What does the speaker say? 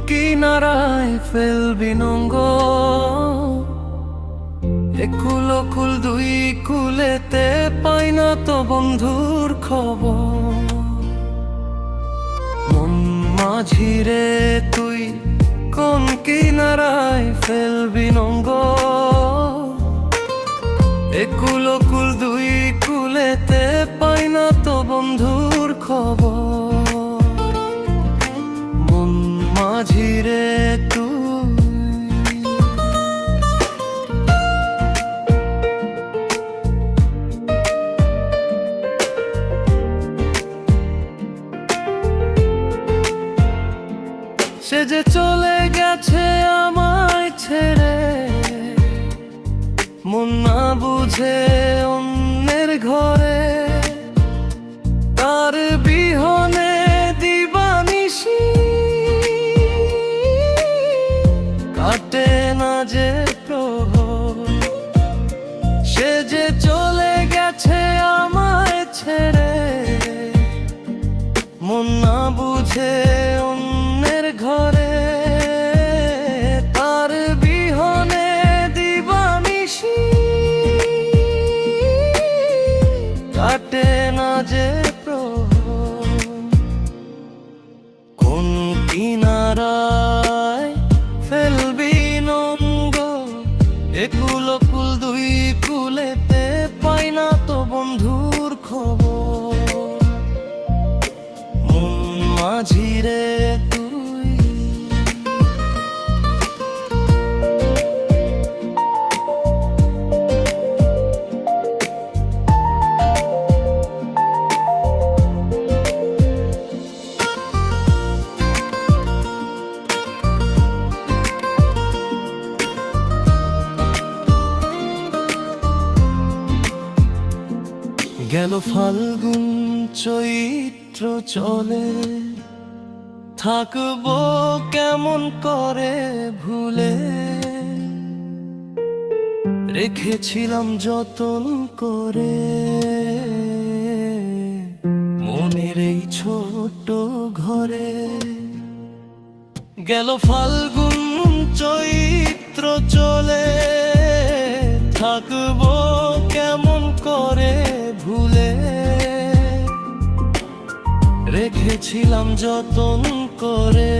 কিনারায় ফেলবি নঙ্গ, একুল কুল দুই কুলেতে পাই না তো বন্ধুর খবর। মন মাঝিরে তুই কোন কিনারায় ফেলবি নঙ্গ, একুল কুল দুই কুলেতে পাই না তো বন্ধুর খবর। মন মাঝিরে তুই সে যে চলে গেছে আমায় ছেড়ে, মন না বুঝে অন্যের ঘরে। তার বিহনে দিবানিশি কাটে না যে প্রহর। সে যে চলে গেছে আমায় ছেড়ে, মন না বুঝে অন্যের ঘরে। তার বিহনে দিবানিশি কাটে না যে প্রহর। কোন কিনারায় ফেলবি নঙ্গ, একুল কুল দুই কুলেতে পাই না তো বন্ধুর খবর। মন মাঝিরে তুই গেল ফাল্গুন চৈত্র চলে, থাকবো কেমন করে ভুলে। রেখেছিলাম যতন করে মনের এই ছোট ঘরে। গেল ফাল্গুন চৈত্র চলে, থাকবো কেমন করে ভুলে। রেখেছিলাম যতন করে